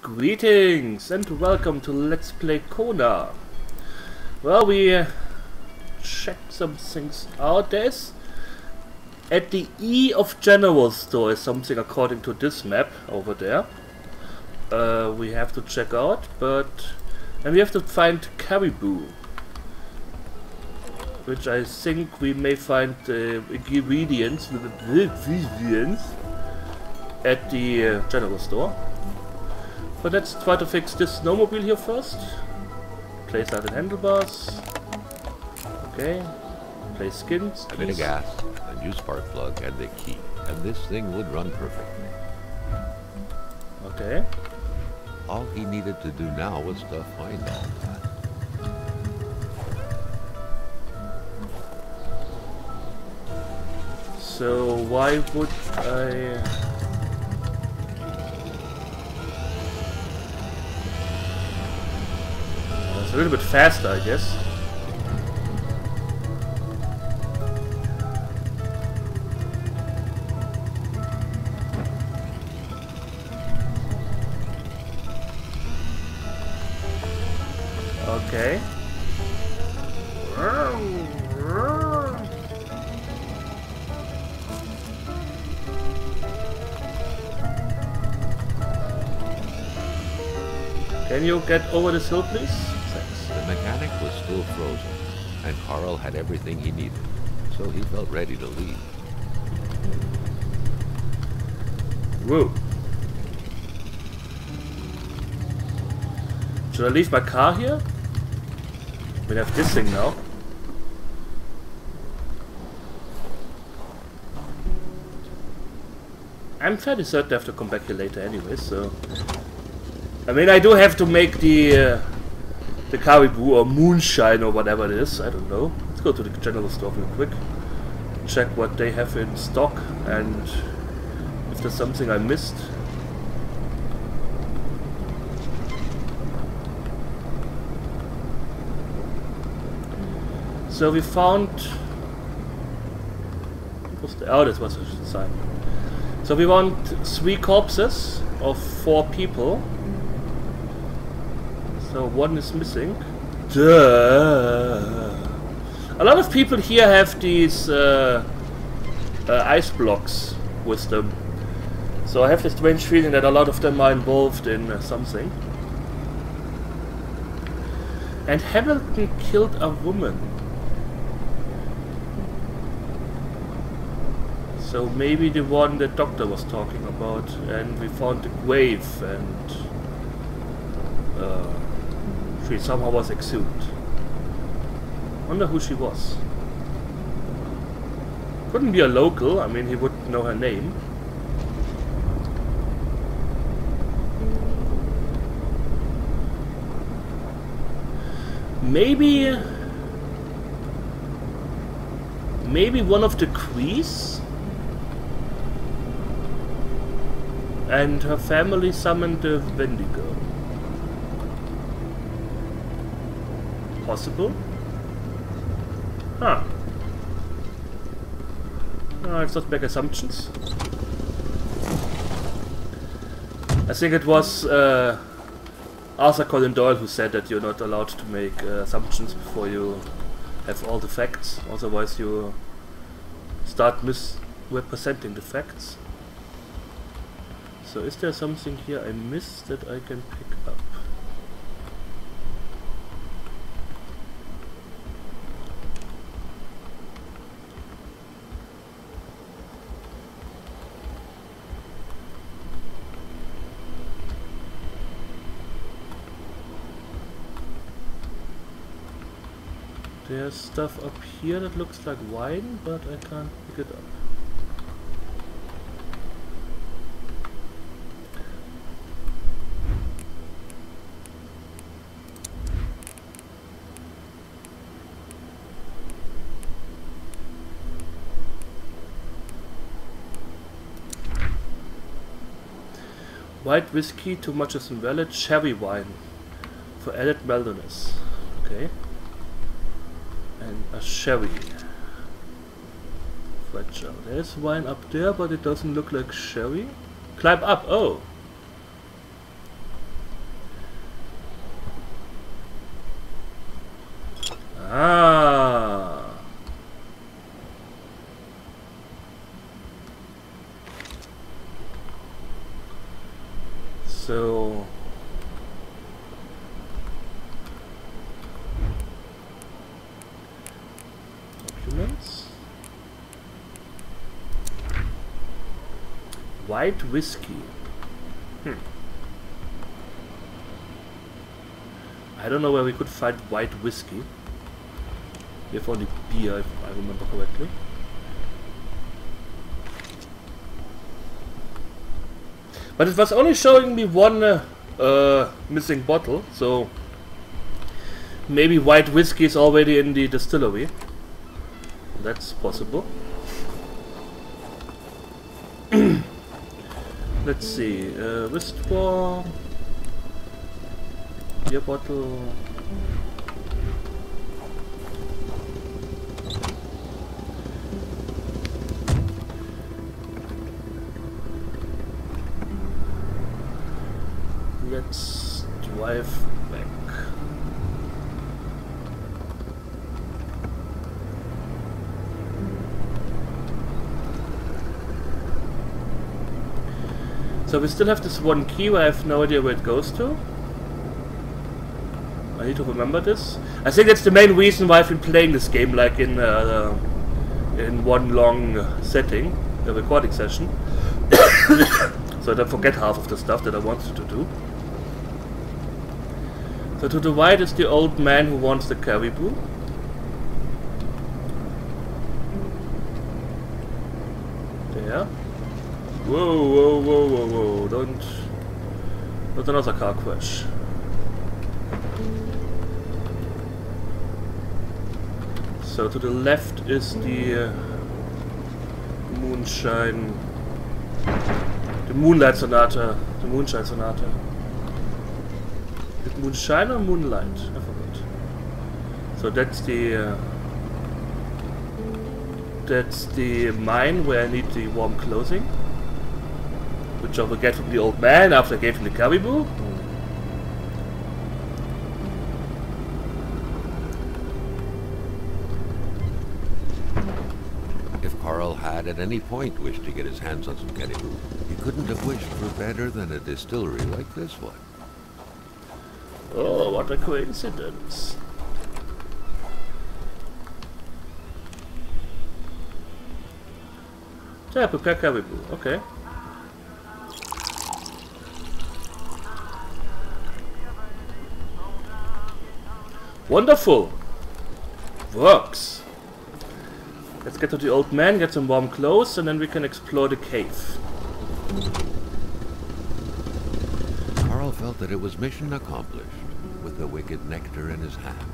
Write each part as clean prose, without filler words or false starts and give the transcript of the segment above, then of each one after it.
Greetings and welcome to Let's Play Kona. Well, we checked some things out. There's at the E of General Store is something according to this map over there. We have to check out, and we have to find caribou, which I think we may find ingredients at the General Store. But let's try to fix this snowmobile here first. Place out the handlebars. Okay. Place skins. A bit of gas, a new spark plug, and the key. And this thing would run perfectly. Okay. All he needed to do now was to find all that. So why would I... It's a little bit faster, I guess. Okay. Can you get over this hill, please? The mechanic was still frozen, and Carl had everything he needed, so he felt ready to leave. Whoa. Should I leave my car here? We have this thing now. I'm fairly certain I have to come back here later anyway, so... I mean, I do have to make the caribou or moonshine or whatever it is, I don't know. Let's go to the general store real quick. Check what they have in stock and if there's something I missed. So we found... Oh, this was a sign. So we found 3 corpses of 4 people. So one is missing. Duh. A lot of people here have these ice blocks with them. So I have this strange feeling that a lot of them are involved in something. And Hamilton killed a woman. So maybe the one the doctor was talking about. And we found the grave and... she somehow was exhumed. Wonder who she was. Couldn't be a local, I mean he wouldn't know her name. Maybe one of the Crees? And her family summoned the Wendigo. Possible? Huh. Let's not make assumptions. I think it was Arthur Conan Doyle who said that you're not allowed to make assumptions before you have all the facts, otherwise you start misrepresenting the facts. So is there something here I missed that I can pick up? There's stuff up here that looks like wine, but I can't pick it up. White whiskey, too much is invalid. Sherry wine for added mildness. Okay. And a sherry. Fragile. There's wine up there, but it doesn't look like sherry. Climb up. Oh. So documents. White whiskey. I don't know where we could find white whiskey. We have only beer, if I remember correctly. But it was only showing me one missing bottle, so maybe white whiskey is already in the distillery. That's possible. Let's see, wristband, beer bottle. Let's drive back. So we still have this one key where I have no idea where it goes to. I need to remember this. I think that's the main reason why I've been playing this game like in one long setting, a recording session. So that I forget half of the stuff that I wanted to do. So to the right is the old man who wants the caribou. There. Whoa, whoa, whoa, whoa, whoa, don't... Not another car crash. So to the left is the moonshine... The Moonlight Sonata. The Moonshine Sonata. Is it moonshine or moonlight? I forgot. So that's the mine where I need the warm clothing, which I will get from the old man after I gave him the caribou. If Carl had at any point wished to get his hands on some caribou, he couldn't have wished for better than a distillery like this one. Oh, what a coincidence. Yeah, prepare caribou, okay. Wonderful! Works! Let's get to the old man, get some warm clothes, and then we can explore the cave. Carl felt that it was mission accomplished, with the wicked nectar in his hands.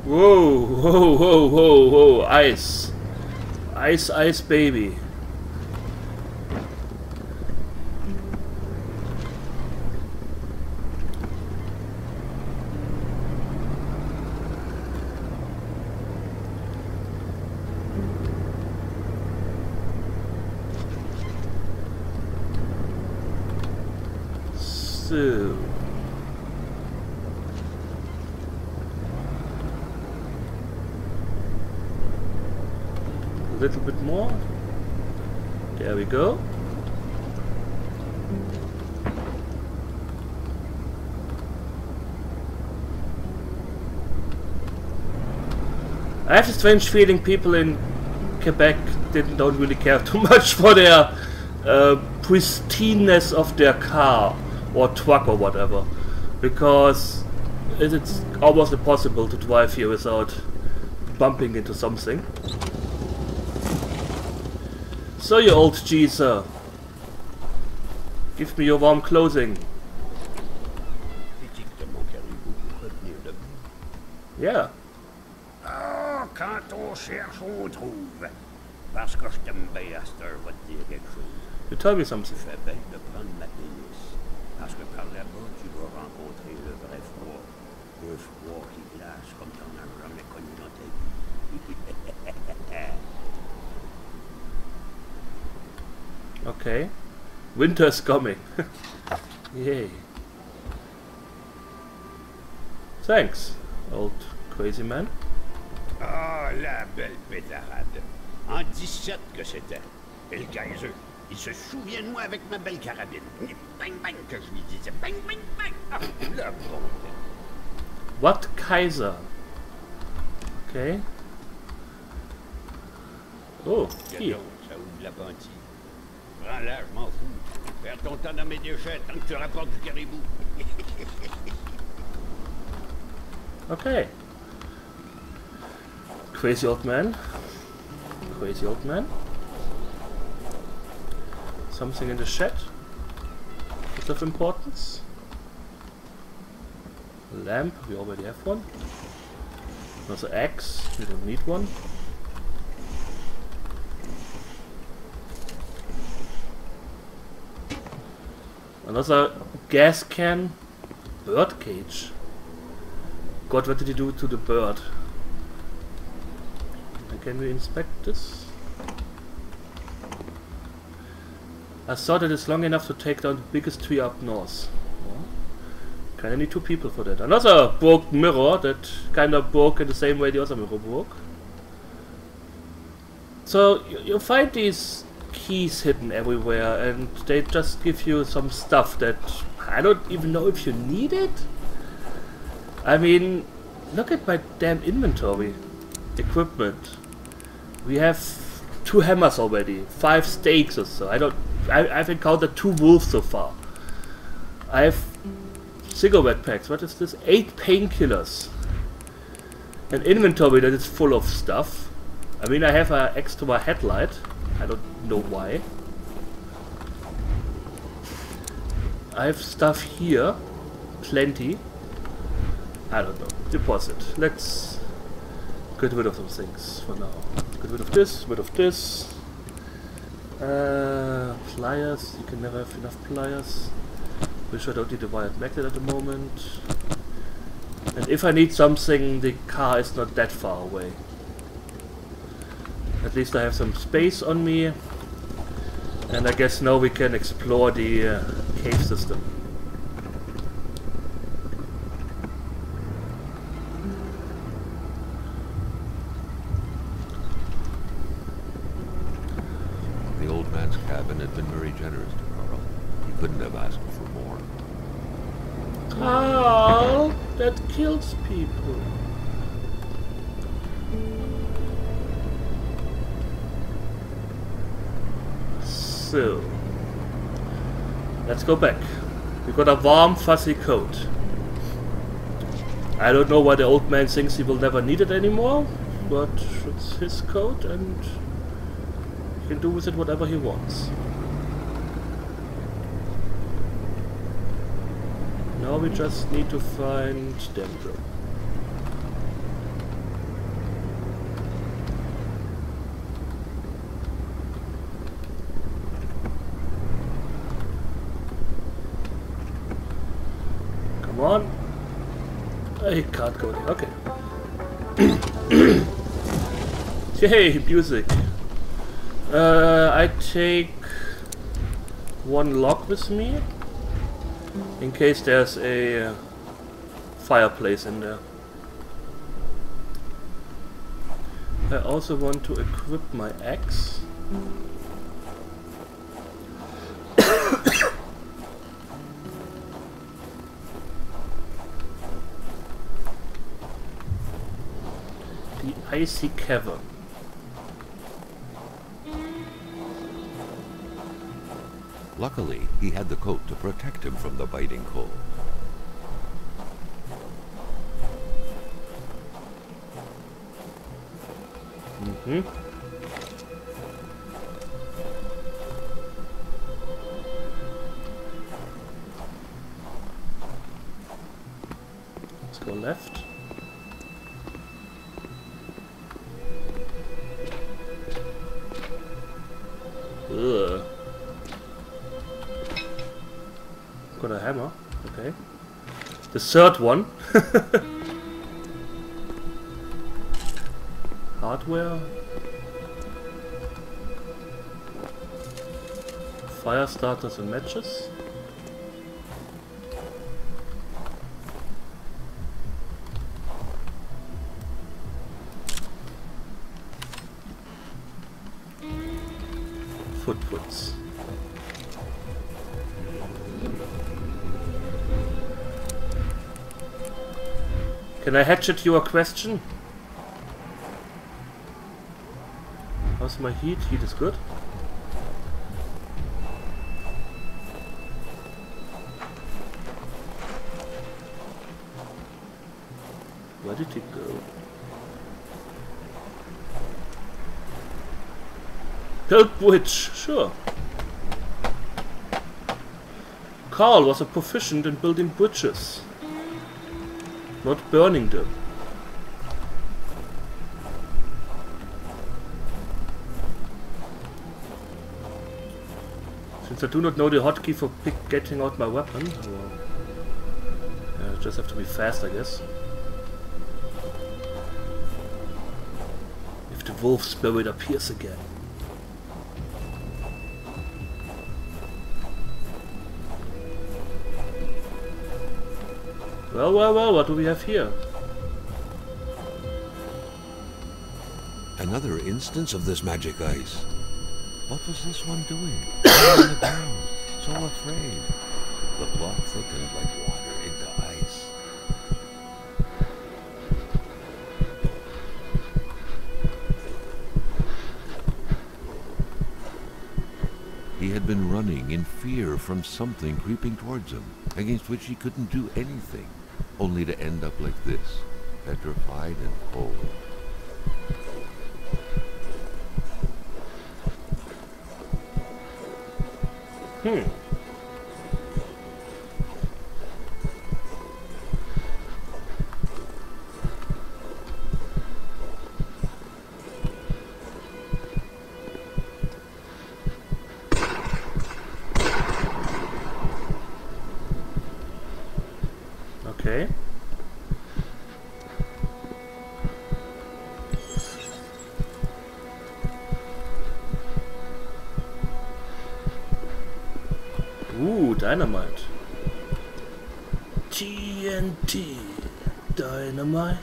Whoa, whoa, whoa, whoa, whoa, ice. Ice, ice, baby. So... a little bit more. There we go. I have a strange feeling people in Quebec don't really care too much for their pristineness of their car or truck or whatever, because it's almost impossible to drive here without bumping into something. So, you old geezer, give me your warm clothing. Yeah. Ah, quand on cherche, on trouve. Parce que je t'aime bien à cette heure, va te dire quelque chose. You tell me something. Tu fais bien de prendre ma pénis. Parce que par là-bas, tu vas rencontrer le vrai froid. Un froid qui glace comme t'en as jamais connu dans ta vie. Okay. Winter's coming. Yay. Thanks, old crazy man. Ah, la belle pétarade. En 17 que c'était. Et le Kaiser, il se souvient de moi avec ma belle carabine. Bang bang que je lui disais. Bang bang bang. Ah, la bonté. What Kaiser? Okay. Oh, here. Ça ouvre la pantille. Prends-la, je m'en fous. Perds ton temps dans mes déchets tant que tu rapportes du caribou. Okay. Crazy old man. Crazy old man. Something in the shed. Is of importance? Lamp, we already have one. Another axe, we don't need one. Another gas can. Bird cage. God, what did he do to the bird? And can we inspect this? I thought it is long enough to take down the biggest tree up north. Kinda need 2 people for that. Another broke mirror that kinda broke in the same way the other mirror broke. So you find these keys hidden everywhere and they just give you some stuff that I don't even know if you need it. I mean, look at my damn inventory. Equipment. We have 2 hammers already, 5 stakes or so. I've encountered 2 wolves so far. I have cigarette packs. What is this? 8 painkillers. An inventory that is full of stuff. I mean, I have an extra headlight. I don't know why. I have stuff here. Plenty. I don't know. Deposit. Let's get rid of those things for now. Get rid of this, rid of this. Pliers. You can never have enough pliers. Wish I don't need a wired magnet at the moment. And if I need something, the car is not that far away. At least I have some space on me. And I guess now we can explore the cave system. The old man's cabin had been very generous to Carl. He couldn't have asked for more. Carl, that kills people. So, let's go back. We got a warm, fuzzy coat. I don't know why the old man thinks he will never need it anymore, but it's his coat and he can do with it whatever he wants. Now we just need to find Dendro. Come on. I can't go there. Okay. Yay, music. I take 1 log with me. In case there's a fireplace in there. I also want to equip my axe. The icy cavern. Luckily, he had the coat to protect him from the biting cold. Let's go left. Ugh. Got a hammer, okay. The 3rd one. Hardware. Fire starters and matches. Footprints. Can I hatchet you a question? How's my heat? Heat is good. Where did he go? Build bridge, sure. Carl was a proficient in building bridges, not burning them. Since I do not know the hotkey for getting out my weapon, well, I just have to be fast, I guess. If the wolf spirit appears again. Well, well, well, what do we have here? Another instance of this magic ice. What was this one doing? Lying on the ground, so afraid. The blood thickened like water into ice. He had been running in fear from something creeping towards him, against which he couldn't do anything, only to end up like this, petrified and cold. Okay. Ooh, dynamite. TNT. Dynamite.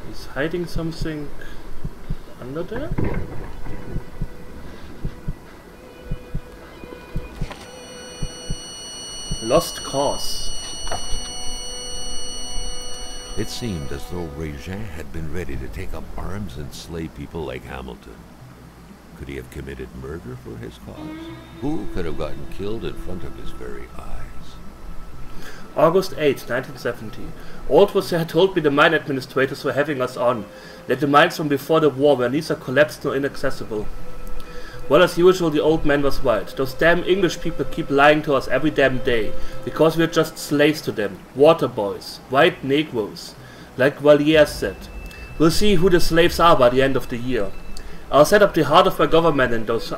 He's hiding something under there? Lost cause. It seemed as though Regin had been ready to take up arms and slay people like Hamilton. Could he have committed murder for his cause? Who could have gotten killed in front of his very eyes? August 8, 1970. Aldworth had told me the mine administrators were having us on, that the mines from before the war were neither collapsed nor inaccessible. Well, as usual, the old man was right. Those damn English people keep lying to us every damn day, because we're just slaves to them, water boys, white negroes, like Valliere said. We'll see who the slaves are by the end of the year. I'll set up the heart of my government in those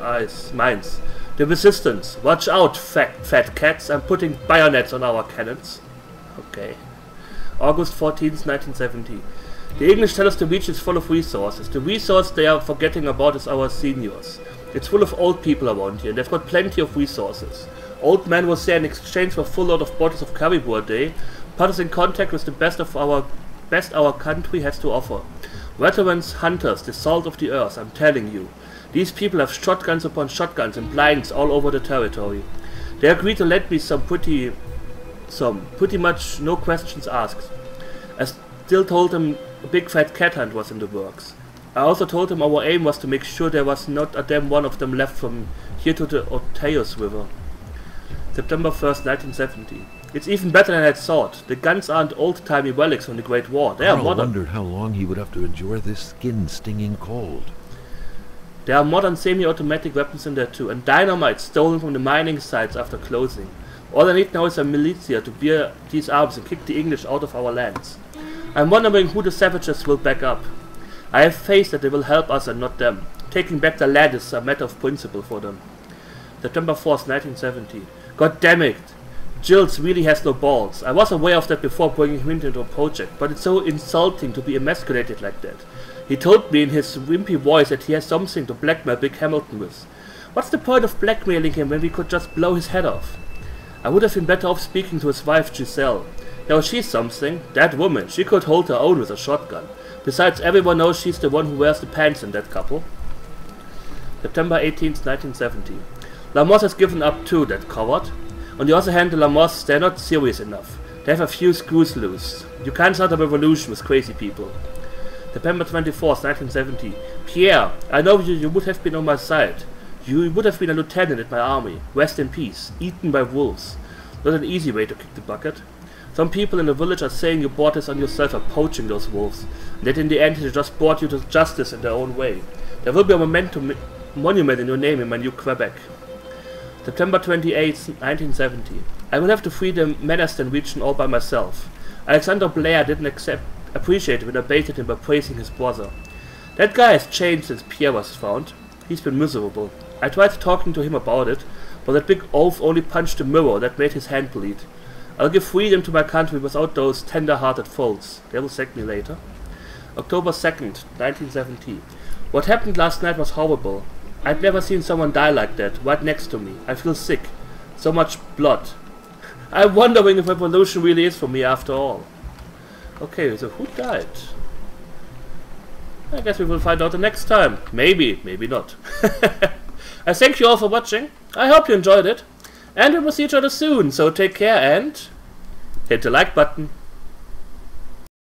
mines. The resistance. Watch out, fat cats. I'm putting bayonets on our cannons. Okay. August 14th, 1970. The English tell us the beach is full of resources. The resource they are forgetting about is our seniors. It's full of old people around here, and they've got plenty of resources. Old man was there in exchange for a full load of bottles of caribou a day, put us in contact with the best our country has to offer. Veterans, hunters, the salt of the earth, I'm telling you. These people have shotguns upon shotguns and blinds all over the territory. They agreed to let me some pretty much no questions asked. I still told them a big fat cat hunt was in the works. I also told him our aim was to make sure there was not a damn one of them left from here to the Oteos River. September 1st, 1970. It's even better than I thought. The guns aren't old-timey relics from the Great War. They are modern. I wondered how long he would have to endure this skin-stinging cold. There are modern semi-automatic weapons in there too, and dynamite stolen from the mining sites after closing. All I need now is a militia to bear these arms and kick the English out of our lands. I'm wondering who the savages will back up. I have faith that they will help us and not them. Taking back the land is a matter of principle for them. September 4th, 1970. God damn it! Giles really has no balls. I was aware of that before bringing him into a project, but it's so insulting to be emasculated like that. He told me in his wimpy voice that he has something to blackmail Big Hamilton with. What's the point of blackmailing him when we could just blow his head off? I would have been better off speaking to his wife Giselle. Now she's something. That woman, she could hold her own with a shotgun. Besides, everyone knows she's the one who wears the pants in that couple. September 18th, 1970. Lamosse has given up too, that coward. On the other hand, the Lamosse, they're not serious enough. They have a few screws loose. You can't start a revolution with crazy people. September 24th, 1970. Pierre, I know you would have been on my side. You would have been a lieutenant in my army. Rest in peace. Eaten by wolves. Not an easy way to kick the bucket. Some people in the village are saying you brought this on yourself by poaching those wolves, and that in the end they just brought you to justice in their own way. There will be a monument in your name in my new Quebec. September 28th, 1970. I will have to free the Manastan region all by myself. Alexander Blair didn't appreciate it when I baited him by praising his brother. That guy has changed since Pierre was found. He's been miserable. I tried talking to him about it, but that big oaf only punched a mirror that made his hand bleed. I'll give freedom to my country without those tender-hearted folks. They will thank me later. October 2nd, 1970. What happened last night was horrible. I've never seen someone die like that, right next to me. I feel sick. So much blood. I'm wondering if revolution really is for me after all. Okay, so who died? I guess we will find out the next time. Maybe, maybe not. I thank you all for watching. I hope you enjoyed it. And we will see each other soon, so take care and hit the like button.